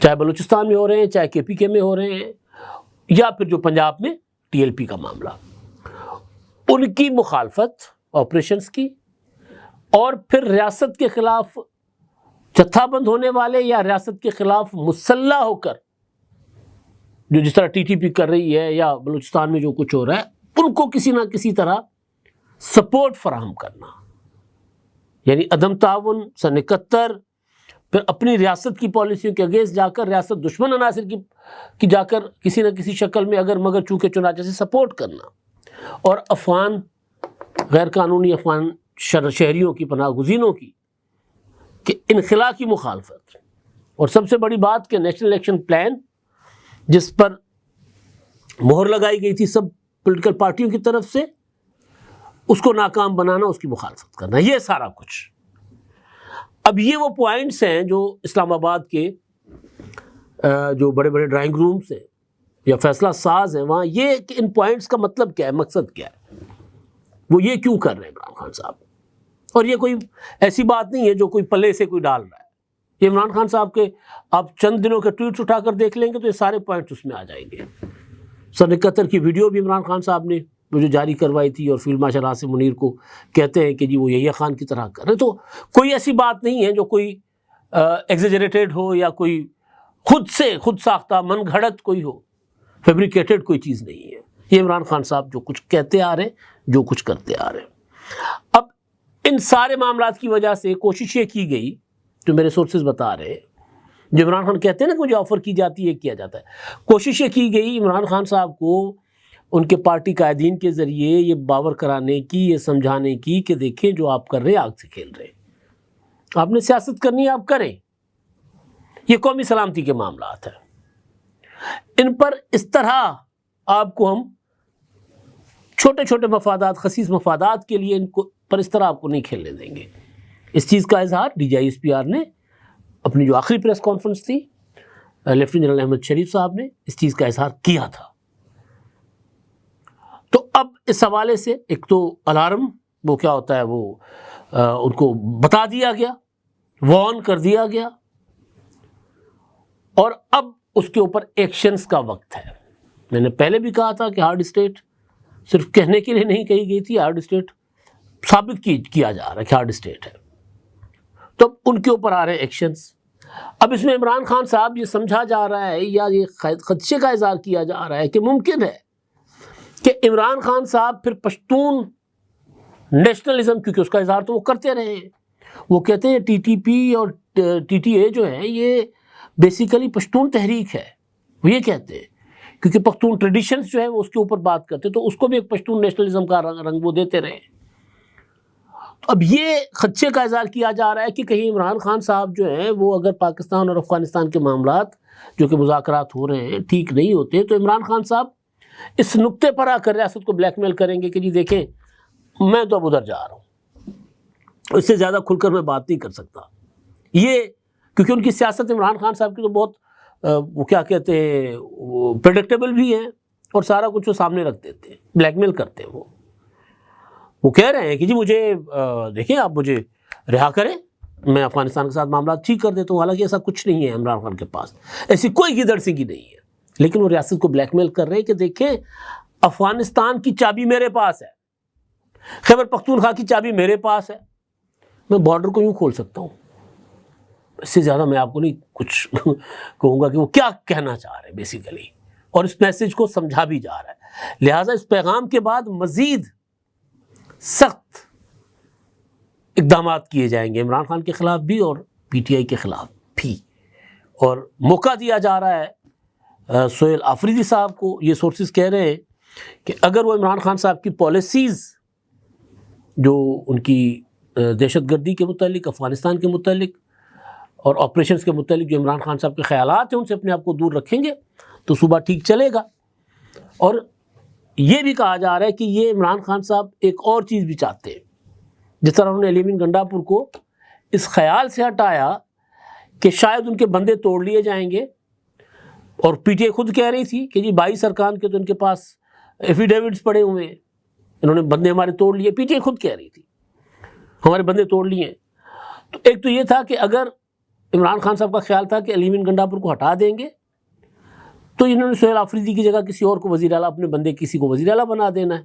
چاہے بلوچستان میں ہو رہے ہیں، چاہے کے پی کے میں ہو رہے ہیں، یا پھر جو پنجاب میں ٹی ایل پی کا معاملہ، ان کی مخالفت آپریشنز کی، اور پھر ریاست کے خلاف جتھا بند ہونے والے یا ریاست کے خلاف مسلح ہو کر جو جس طرح ٹی ٹی پی کر رہی ہے یا بلوچستان میں جو کچھ ہو رہا ہے، ان کو کسی نہ کسی طرح سپورٹ فراہم کرنا، یعنی عدم تعاون سن 71، پھر اپنی ریاست کی پالیسیوں کے اگینسٹ جا کر ریاست دشمن عناصر کی جا کر کسی نہ کسی شکل میں اگر مگر چونکہ چنانچہ سے سپورٹ کرنا، اور افغان غیر قانونی افغان شہریوں کی پناہ گزینوں کی کہ انخلا کی مخالفت، اور سب سے بڑی بات کہ نیشنل الیکشن پلان جس پر مہر لگائی گئی تھی سب پولیٹیکل پارٹیوں کی طرف سے، اس کو ناکام بنانا، اس کی مخالفت کرنا، یہ سارا کچھ۔ اب یہ وہ پوائنٹس ہیں جو اسلام آباد کے جو بڑے بڑے ڈرائنگ رومز ہیں یا فیصلہ ساز ہیں وہاں، یہ کہ ان پوائنٹس کا مطلب کیا ہے، مقصد کیا ہے، وہ یہ کیوں کر رہے ہیں عمران خان صاحب۔ اور یہ کوئی ایسی بات نہیں ہے جو کوئی پلے سے کوئی ڈال رہا ہے، یہ عمران خان صاحب کے آپ چند دنوں کے ٹویٹس اٹھا کر دیکھ لیں گے تو یہ سارے پوائنٹس اس میں آ جائیں گے۔ سن 71 کی ویڈیو بھی عمران خان صاحب نے وہ جو جاری کروائی تھی، اور فیلڈ مارشل عاصم منیر کو کہتے ہیں کہ جی وہ یحییٰ خان کی طرح کر رہے، تو کوئی ایسی بات نہیں ہے جو کوئی ایگزیجریٹڈ ہو یا کوئی خود ساختہ من گھڑت کوئی ہو، فیبریکیٹڈ کوئی چیز نہیں ہے۔ یہ عمران خان صاحب جو کچھ کہتے آ رہے ہیں، جو کچھ کرتے آ رہے ہیں۔ اب ان سارے معاملات کی وجہ سے کوشش یہ کی گئی، جو میرے سورسز بتا رہے ہیں، جو عمران خان کہتے ہیں نا کہ مجھے آفر کی جاتی ہے، کیا جاتا ہے، کوشش یہ کی گئی عمران خان صاحب کو ان کے پارٹی قائدین کے ذریعے یہ باور کرانے کی، یہ سمجھانے کی کہ دیکھیں جو آپ کر رہے ہیں آگ سے کھیل رہے ہیں، آپ نے سیاست کرنی ہے آپ کریں، یہ قومی سلامتی کے معاملات ہیں، ان پر اس طرح آپ کو ہم چھوٹے چھوٹے مفادات، خسیس مفادات کے لیے ان کو پر اس طرح آپ کو نہیں کھیلنے دیں گے۔ اس چیز کا اظہار D G I S P R نے اپنی جو آخری پریس کانفرنس تھی، لیفٹیننٹ جنرل احمد شریف صاحب نے اس چیز کا اظہار کیا تھا۔ تو اب اس حوالے سے ایک تو الارم وہ کیا ہوتا ہے، وہ ان کو بتا دیا گیا، وارن کر دیا گیا، اور اب اس کے اوپر ایکشنز کا وقت ہے۔ میں نے پہلے بھی کہا تھا کہ ہارڈ اسٹیٹ صرف کہنے کے لیے نہیں کہی گئی تھی، ہارڈ اسٹیٹ ثابت کیا جا رہا ہے کہ ہارڈ اسٹیٹ ہے، تو اب ان کے اوپر آ رہے ہیں ایکشنز۔ اب اس میں عمران خان صاحب یہ سمجھا جا رہا ہے یا یہ خدشے کا اظہار کیا جا رہا ہے کہ ممکن ہے کہ عمران خان صاحب پھر پشتون نیشنلزم، کیونکہ اس کا اظہار تو وہ کرتے رہے ہیں، وہ کہتے ہیں ٹی ٹی پی اور ٹی ٹی اے جو ہے یہ بیسیکلی پشتون تحریک ہے، وہ یہ کہتے ہیں، کیونکہ پختون ٹریڈیشنز جو ہے وہ اس کے اوپر بات کرتے، تو اس کو بھی ایک پشتون نیشنلزم کا رنگ وہ دیتے رہے۔ تو اب یہ خدشے کا اظہار کیا جا رہا ہے کہ کہیں عمران خان صاحب جو ہیں وہ اگر پاکستان اور افغانستان کے معاملات جو کہ مذاکرات ہو رہے ہیں ٹھیک نہیں ہوتے، تو عمران خان صاحب اس نقطے پر آ کر ریاست کو بلیک میل کریں گے کہ جی دیکھیں میں تو اب ادھر جا رہا ہوں، اس سے زیادہ کھل کر میں بات نہیں کر سکتا۔ یہ کیونکہ ان کی سیاست عمران خان صاحب کی تو بہت وہ کیا کہتے ہیں پریڈکٹیبل بھی ہے، اور سارا کچھ وہ سامنے رکھ دیتے ہیں، بلیک میل کرتے ہیں۔ وہ کہہ رہے ہیں کہ جی مجھے دیکھیں آپ مجھے رہا کریں، میں افغانستان کے ساتھ معاملات ٹھیک کر دیتا ہوں، حالانکہ ایسا کچھ نہیں ہے عمران خان کے پاس، ایسی کوئی گدڑ سنگی نہیں ہے، لیکن وہ ریاست کو بلیک میل کر رہے ہیں کہ دیکھیں افغانستان کی چابی میرے پاس ہے، خیبر پختونخوا کی چابی میرے پاس ہے، میں بارڈر کو یوں کھول سکتا ہوں۔ اس سے زیادہ میں آپ کو نہیں کچھ کہوں گا کہ وہ کیا کہنا چاہ رہے ہیں بیسیکلی، اور اس میسج کو سمجھا بھی جا رہا ہے۔ لہٰذا اس پیغام کے بعد مزید سخت اقدامات کیے جائیں گے عمران خان کے خلاف بھی اور پی ٹی آئی کے خلاف بھی، اور موقع دیا جا رہا ہے سہیل آفریدی صاحب کو۔ یہ سورسز کہہ رہے ہیں کہ اگر وہ عمران خان صاحب کی پالیسیز جو ان کی دہشت گردی کے متعلق، افغانستان کے متعلق اور آپریشنز کے متعلق جو عمران خان صاحب کے خیالات ہیں ان سے اپنے آپ کو دور رکھیں گے تو صوبہ ٹھیک چلے گا۔ اور یہ بھی کہا جا رہا ہے کہ یہ عمران خان صاحب ایک اور چیز بھی چاہتے ہیں، جس طرح انہوں نے علی امین گنڈا پور کو اس خیال سے ہٹایا کہ شاید ان کے بندے توڑ لیے جائیں گے، اور پی ٹی آئی خود کہہ رہی تھی کہ جی 22 ارکان کے تو ان کے پاس ایفیڈیوٹس پڑے ہوئے ہیں، انہوں نے بندے ہمارے توڑ لیے، پی ٹی آئی خود کہہ رہی تھی ہمارے بندے توڑ لیے ہیں۔ تو ایک تو یہ تھا کہ اگر عمران خان صاحب کا خیال تھا کہ علی امین گنڈاپور کو ہٹا دیں گے تو انہوں نے سہیل آفریدی کی جگہ کسی اور کو وزیر اعلیٰ، اپنے بندے کسی کو وزیر اعلیٰ بنا دینا ہے،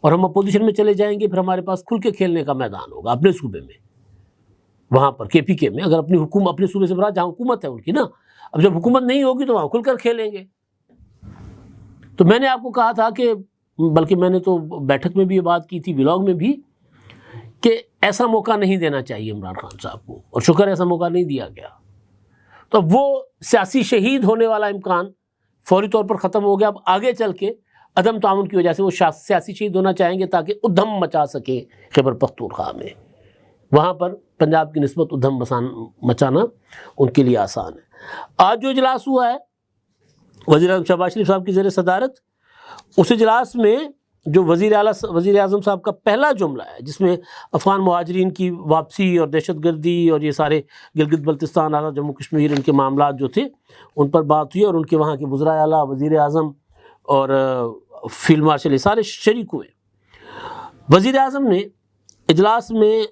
اور ہم اپوزیشن میں چلے جائیں گے، پھر ہمارے پاس کھل کے کھیلنے کا میدان ہوگا اپنے صوبے میں، وہاں پر کے پی کے میں، اگر اپنی حکومت اپنے صوبے سے برا جہاں حکومت ہے ان کی نا، اب جب حکومت نہیں ہوگی تو وہاں کھل کر کھیلیں گے۔ تو میں نے آپ کو کہا تھا کہ، بلکہ میں نے تو بیٹھک میں بھی یہ بات کی تھی، ولاگ میں بھی، کہ ایسا موقع نہیں دینا چاہیے عمران خان صاحب کو، اور شکر ایسا موقع نہیں دیا گیا۔ تو اب وہ سیاسی شہید ہونے والا امکان فوری طور پر ختم ہو گیا۔ اب آگے چل کے عدم تعاون کی وجہ سے وہ سیاسی شہید ہونا چاہیں گے تاکہ ادھم مچا سکیں خیبر پختونخوا میں، وہاں پر پنجاب کی نسبت ادھم مچانا ان کے لیے آسان ہے۔ آج جو اجلاس ہوا ہے وزیر اعظم شہباز شریف صاحب کی زیر صدارت، اس اجلاس میں جو وزیر اعظم صاحب کا پہلا جملہ ہے جس میں افغان مہاجرین کی واپسی اور دہشت گردی اور یہ سارے گلگت بلتستان، آزاد جموں کشمیر، ان کے معاملات جو تھے ان پر بات ہوئی، اور ان کے وہاں کے وزراء اعلیٰ، وزیر اعظم اور فیلڈ مارشل یہ سارے شریک ہوئے۔ وزیر اعظم نے اجلاس میں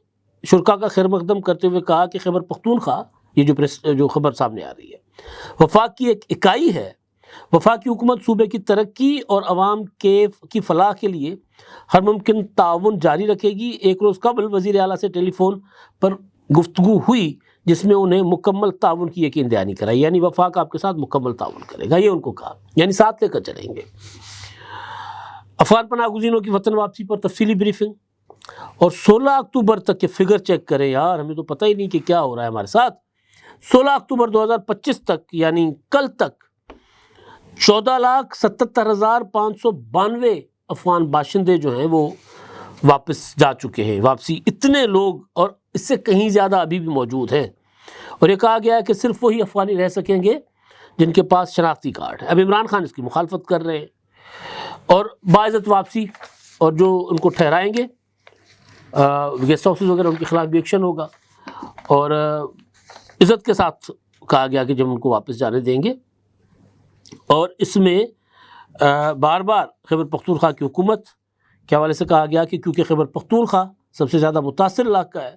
شرکاء کا خیر مقدم کرتے ہوئے کہا کہ خیبر پختونخوا، یہ جو خبر سامنے آ رہی ہے، وفاق کی ایک اکائی ہے۔ وفاقی حکومت صوبے کی ترقی اور عوام کی فلاح کے لیے ہر ممکن تعاون جاری رکھے گی۔ ایک روز قبل وزیر اعلیٰ سے ٹیلی فون پر گفتگو ہوئی جس میں انہیں مکمل تعاون کی یقین دہانی کرائی، یعنی وفاق آپ کے ساتھ مکمل تعاون کرے گا، یہ ان کو کہا، یعنی ساتھ لے کر چلیں گے۔ افغان پناہ گزینوں کی وطن واپسی پر تفصیلی بریفنگ، اور 16 اکتوبر تک کے فگر چیک کریں یار، ہمیں تو پتہ ہی نہیں کہ کیا ہو رہا ہے ہمارے ساتھ۔ 16 اکتوبر 2025 تک، یعنی کل تک 14,77,592 افغان باشندے جو ہیں وہ واپس جا چکے ہیں۔ واپسی اتنے لوگ اور اس سے کہیں زیادہ ابھی بھی موجود ہیں، اور یہ کہا گیا ہے کہ صرف وہی افغانی رہ سکیں گے جن کے پاس شناختی کارڈ ہے۔ اب عمران خان اس کی مخالفت کر رہے ہیں، اور باعزت واپسی، اور جو ان کو ٹھہرائیں گے گیسٹ ہاؤسز وغیرہ، ان کے خلاف بھی ایکشن ہوگا، اور عزت کے ساتھ کہا گیا کہ جب ان کو واپس جانے دیں گے۔ اور اس میں بار بار خیبر پختونخوا کی حکومت کے حوالے سے کہا گیا کہ کیونکہ خیبر پختونخوا سب سے زیادہ متاثر علاقہ ہے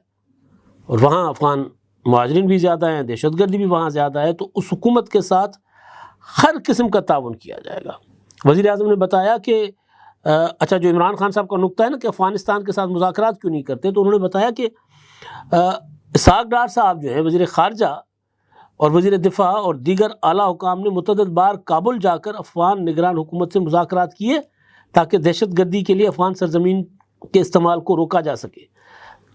اور وہاں افغان مہاجرین بھی زیادہ ہیں، دہشت گردی بھی وہاں زیادہ ہے، تو اس حکومت کے ساتھ ہر قسم کا تعاون کیا جائے گا۔ وزیر اعظم نے بتایا کہ اچھا، جو عمران خان صاحب کا نقطہ ہے نا کہ افغانستان کے ساتھ مذاکرات کیوں نہیں کرتے، تو انہوں نے بتایا کہ اسحاق ڈار صاحب جو ہیں وزیر خارجہ اور وزیر دفاع اور دیگر اعلیٰ حکام نے متعدد بار کابل جا کر افغان نگران حکومت سے مذاکرات کیے تاکہ دہشت گردی کے لیے افغان سرزمین کے استعمال کو روکا جا سکے۔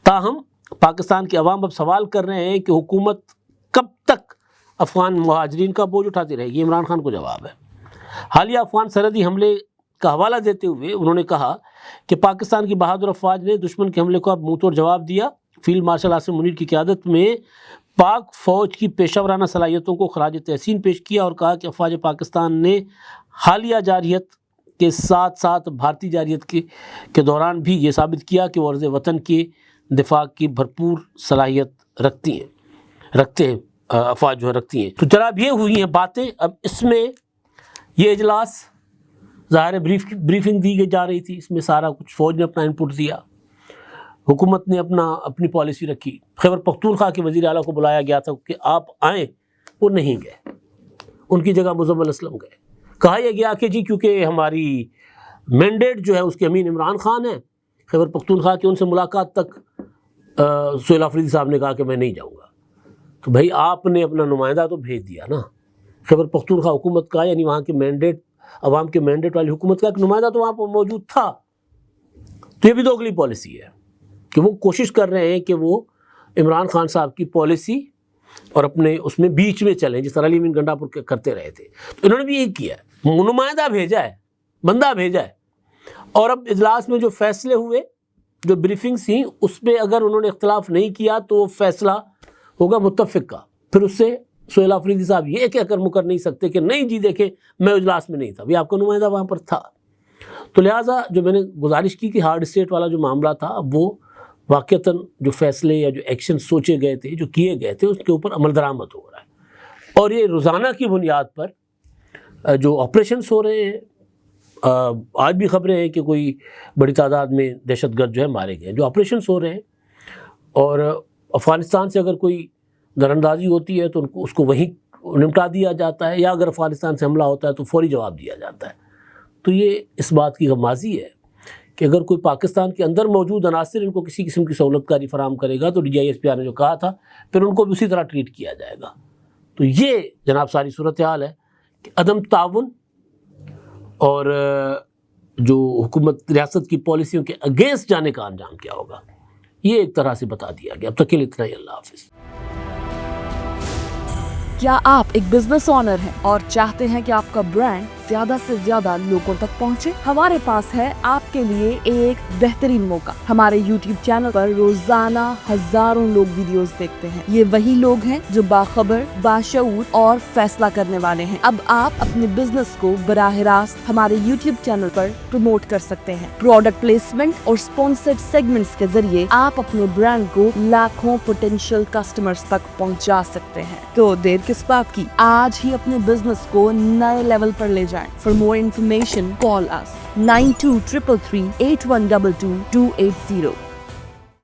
تاہم پاکستان کے عوام اب سوال کر رہے ہیں کہ حکومت کب تک افغان مہاجرین کا بوجھ اٹھاتی رہے گی۔ عمران خان کو جواب ہے۔ حالیہ افغان سرحدی حملے کا حوالہ دیتے ہوئے انہوں نے کہا کہ پاکستان کی بہادر افواج نے دشمن کے حملے کو اب منہ توڑ جواب دیا۔ فیلڈ مارشل عاصم منیر کی قیادت میں پاک فوج کی پیشہ ورانہ صلاحیتوں کو خراج تحسین پیش کیا اور کہا کہ افواج پاکستان نے حالیہ جارحیت کے ساتھ ساتھ بھارتی جارحیت کے دوران بھی یہ ثابت کیا کہ وہ عرض وطن کے دفاع کی بھرپور صلاحیت رکھتے ہیں افواج جو رکھتی ہیں۔ تو جناب یہ ہوئی ہیں باتیں۔ اب اس میں یہ اجلاس ظاہر بریفنگ دی جا رہی تھی، اس میں سارا کچھ فوج نے اپنا انپٹ دیا، حکومت نے اپنی پالیسی رکھی۔ خیبر پختونخوا کے وزیر اعلیٰ کو بلایا گیا تھا کہ آپ آئیں، وہ نہیں گئے، ان کی جگہ مزمل اسلم گئے۔ کہا یہ گیا کہ جی کیونکہ ہماری مینڈیٹ جو ہے اس کے امین عمران خان ہیں خیبر پختونخوا کے، ان سے ملاقات تک سہیل آفریدی صاحب نے کہا کہ میں نہیں جاؤں گا۔ تو بھائی آپ نے اپنا نمائندہ تو بھیج دیا نا، خیبر پختونخوا حکومت کا، یعنی وہاں کے مینڈیٹ، عوام کے مینڈیٹ والی حکومت کا ایک نمائندہ تو وہاں پر موجود تھا۔ تو یہ بھی دوگلی پالیسی ہے کہ وہ کوشش کر رہے ہیں کہ وہ عمران خان صاحب کی پالیسی اور اپنے اس میں بیچ میں چلیں، جس طرح علی امین گنڈاپور کرتے رہے تھے۔ تو انہوں نے بھی یہی کیا ہے، نمائندہ بھیجا ہے، بندہ بھیجا ہے، اور اب اجلاس میں جو فیصلے ہوئے، جو بریفنگز تھیں، اس میں اگر انہوں نے اختلاف نہیں کیا تو وہ فیصلہ ہوگا متفق کا۔ پھر اس سے سہیل آفریدی صاحب یہ کہہ کر مکر نہیں سکتے کہ نہیں جی دیکھیں میں اجلاس میں نہیں تھا، بھی آپ کا نمائندہ وہاں پر تھا۔ تو لہٰذا جو میں نے گزارش کی کہ ہارڈ اسٹیٹ والا جو معاملہ تھا، اب وہ واقعتاً جو فیصلے یا جو ایکشن سوچے گئے تھے، جو کیے گئے تھے، اس کے اوپر عمل درآمد ہو رہا ہے، اور یہ روزانہ کی بنیاد پر جو آپریشنس ہو رہے ہیں، آج بھی خبریں ہیں کہ کوئی بڑی تعداد میں دہشت گرد جو ہے مارے گئے، جو آپریشنس ہو رہے ہیں، اور افغانستان سے اگر کوئی دراندازی ہوتی ہے تو ان کو اس کو وہیں نمٹا دیا جاتا ہے، یا اگر افغانستان سے حملہ ہوتا ہے تو فوری جواب دیا جاتا ہے۔ تو یہ اس بات کی غمازی ہے کہ اگر کوئی پاکستان کے اندر موجود عناصر ان کو کسی قسم کی سہولت کاری فراہم کرے گا تو DGI-SPR نے جو کہا تھا پھر ان کو بھی اسی طرح ٹریٹ کیا جائے گا۔ تو یہ جناب ساری صورتحال ہے کہ عدم تعاون اور جو حکومت ریاست کی پالیسیوں کے اگینسٹ جانے کا انجام کیا ہوگا، یہ ایک طرح سے بتا دیا گیا۔ اب تک کے لیے اتنا ہی، اللہ حافظ۔ کیا آپ ایک بزنس اونر ہیں اور چاہتے ہیں کہ آپ کا برانڈ زیادہ سے زیادہ لوگوں تک پہنچے؟ ہمارے پاس ہے آپ کے لیے ایک بہترین موقع۔ ہمارے YouTube چینل پر روزانہ ہزاروں لوگ ویڈیوز دیکھتے ہیں۔ یہ وہی لوگ ہیں جو باخبر، باشعور اور فیصلہ کرنے والے ہیں۔ اب آپ اپنے بزنس کو براہ راست ہمارے YouTube چینل پر پروموٹ کر سکتے ہیں۔ پروڈکٹ پلیسمنٹ اور سپانسرڈ سیگمنٹس کے ذریعے آپ اپنے برانڈ کو لاکھوں پوٹینشیل کسٹمرز تک پہنچا سکتے ہیں۔ تو دیر کس بات کی؟ آج ہی اپنے بزنس کو نئے لیول پر لے جائیں۔ For more information, call us 923338122280.